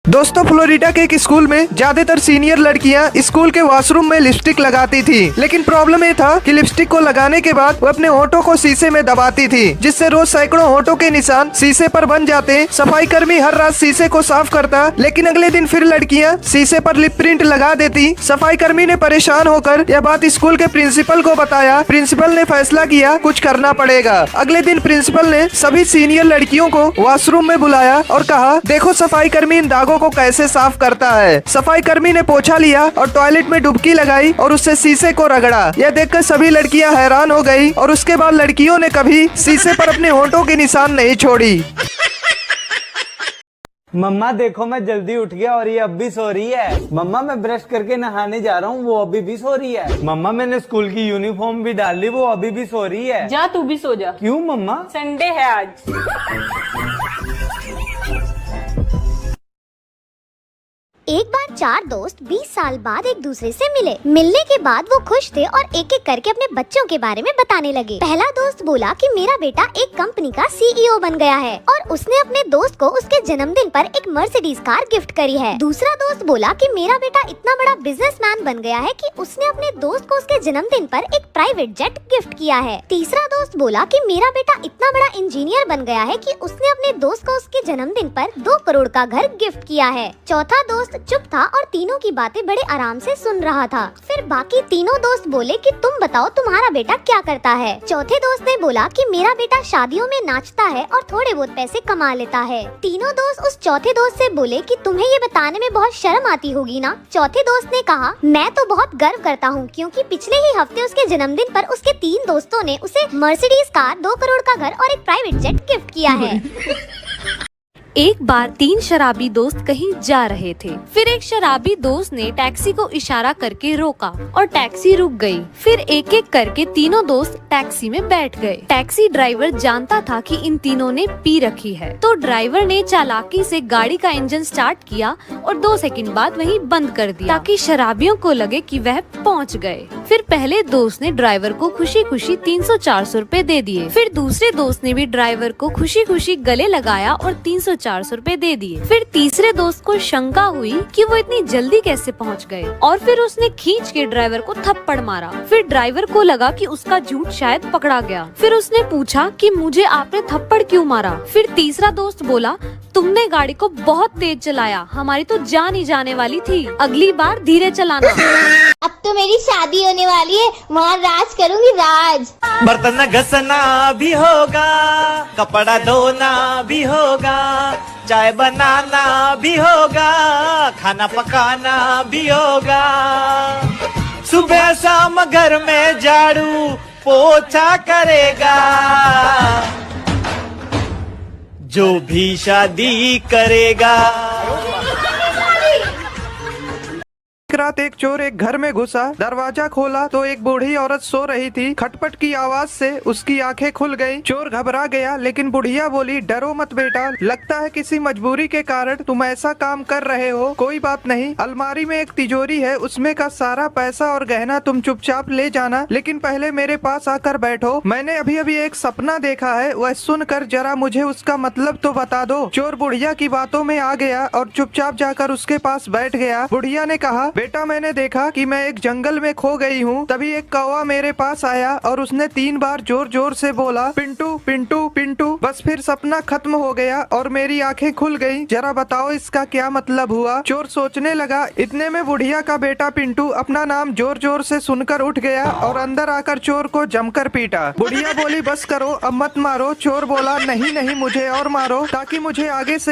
दोस्तों, फ्लोरिडा के एक स्कूल में ज्यादातर सीनियर लड़कियां स्कूल के वॉशरूम में लिपस्टिक लगाती थी, लेकिन प्रॉब्लम ये था कि लिपस्टिक को लगाने के बाद वो अपने होठों को शीशे में दबाती थी, जिससे रोज सैकड़ों होठों के निशान शीशे पर बन जाते। सफाई कर्मी हर रात शीशे को साफ करता, लेकिन अगले दिन फिर लड़कियां शीशे पर लिप प्रिंट लगा देती। सफाई कर्मी ने परेशान होकर यह बात स्कूल के प्रिंसिपल को बताया। प्रिंसिपल ने फैसला किया कुछ करना पड़ेगा। अगले दिन प्रिंसिपल ने सभी सीनियर लड़कियों को वॉशरूम में बुलाया और कहा, देखो सफाई कर्मी इन दागों को कैसे साफ करता है। सफाई कर्मी ने पोछा लिया और टॉयलेट में डुबकी लगाई और उससे शीशे को रगड़ा। यह देखकर सभी लड़कियां हैरान हो गई और उसके बाद लड़कियों ने कभी शीशे पर अपने होठों के निशान नहीं छोड़ी। मम्मा देखो, मैं जल्दी उठ गया और ये अब भी सो रही है। मम्मा मैं ब्रश करके नहाने जा रहा हूँ, वो अभी भी सो रही है। मम्मा मैंने स्कूल की यूनिफॉर्म भी डाल ली, वो अभी भी सो रही है। जा तू भी सो जा। क्यों मम्मा? संडे है आज। एक बार 4 दोस्त 20 साल बाद एक दूसरे से मिले। मिलने के बाद वो खुश थे और एक एक करके अपने बच्चों के बारे में बताने लगे। पहला दोस्त बोला कि मेरा बेटा एक कंपनी का सीईओ बन गया है और उसने अपने दोस्त को उसके जन्मदिन पर एक मर्सिडीज कार गिफ्ट करी है। दूसरा दोस्त बोला कि मेरा बेटा इतना बड़ा बिजनेसमैन बन गया है कि उसने अपने दोस्त को उसके जन्मदिन पर एक प्राइवेट जेट गिफ्ट किया है। तीसरा दोस्त बोला कि मेरा बेटा इतना बड़ा इंजीनियर बन गया है कि उसने अपने दोस्त को उसके जन्मदिन पर 2 करोड़ का घर गिफ्ट किया है। चौथा दोस्त चुप था और तीनों की बातें बड़े आराम से सुन रहा था। फिर बाकी तीनों दोस्त बोले कि तुम बताओ तुम्हारा बेटा क्या करता है। चौथे दोस्त ने बोला कि मेरा बेटा शादियों में नाचता है और थोड़े बहुत पैसे कमा लेता है। तीनों दोस्त उस चौथे दोस्त से बोले कि तुम्हें ये बताने में बहुत शर्म आती होगी ना। चौथे दोस्त ने कहा, मैं तो बहुत गर्व करता हूँ क्योंकि पिछले ही हफ्ते उसके जन्मदिन पर उसके 3 दोस्तों ने उसे मर्सिडीज कार, 2 करोड़ का घर और एक प्राइवेट जेट गिफ्ट किया है। एक बार 3 शराबी दोस्त कहीं जा रहे थे। फिर एक शराबी दोस्त ने टैक्सी को इशारा करके रोका और टैक्सी रुक गई। फिर एक एक करके तीनों दोस्त टैक्सी में बैठ गए। टैक्सी ड्राइवर जानता था कि इन तीनों ने पी रखी है, तो ड्राइवर ने चालाकी से गाड़ी का इंजन स्टार्ट किया और 2 सेकंड बाद वहीं बंद कर दिया ताकि शराबियों को लगे कि वह पहुंच गए। फिर पहले दोस्त ने ड्राइवर को खुशी खुशी 300-400 रुपए दे दिए। फिर दूसरे दोस्त ने भी ड्राइवर को खुशी खुशी गले लगाया और 300-400 रुपए दे दिए। फिर तीसरे दोस्त को शंका हुई कि वो इतनी जल्दी कैसे पहुंच गए और फिर उसने खींच के ड्राइवर को थप्पड़ मारा। फिर ड्राइवर को लगा कि उसका झूठ शायद पकड़ा गया। फिर उसने पूछा कि मुझे आपने थप्पड़ क्यों मारा। फिर तीसरा दोस्त बोला, तुमने गाड़ी को बहुत तेज चलाया, हमारी तो जान ही जाने वाली थी, अगली बार धीरे चलाना। अब तो मेरी शादी होने वाली है, वहाँ राज करूँगी, राज। बर्तन घसना भी होगा, कपड़ा धोना भी होगा, चाय बनाना भी होगा, खाना पकाना भी होगा। सुबह शाम घर में झाड़ू पोछा करेगा जो भी शादी करेगा। एक रात एक चोर एक घर में घुसा। दरवाजा खोला तो एक बूढ़ी औरत सो रही थी। खटपट की आवाज से उसकी आंखें खुल गईं। चोर घबरा गया, लेकिन बुढ़िया बोली, डरो मत बेटा, लगता है किसी मजबूरी के कारण तुम ऐसा काम कर रहे हो। कोई बात नहीं, अलमारी में एक तिजोरी है, उसमें का सारा पैसा और गहना तुम चुपचाप ले जाना, लेकिन पहले मेरे पास आकर बैठो। मैंने अभी अभी एक सपना देखा है, वह सुनकर जरा मुझे उसका मतलब तो बता दो। चोर बुढ़िया की बातों में आ गया और चुपचाप जाकर उसके पास बैठ गया। बुढ़िया ने कहा, बेटा मैंने देखा कि मैं एक जंगल में खो गई हूँ। तभी एक कौवा मेरे पास आया और उसने 3 बार जोर जोर से बोला, पिंटू पिंटू पिंटू। बस फिर सपना खत्म हो गया और मेरी आंखें खुल गईं। जरा बताओ इसका क्या मतलब हुआ। चोर सोचने लगा। इतने में बुढ़िया का बेटा पिंटू अपना नाम जोर जोर से सुनकर उठ गया और अंदर आकर चोर को जमकर पीटा। बुढ़िया बोली, बस करो, अब मत मारो। चोर बोला, नहीं नहीं, मुझे और मारो ताकि मुझे आगे से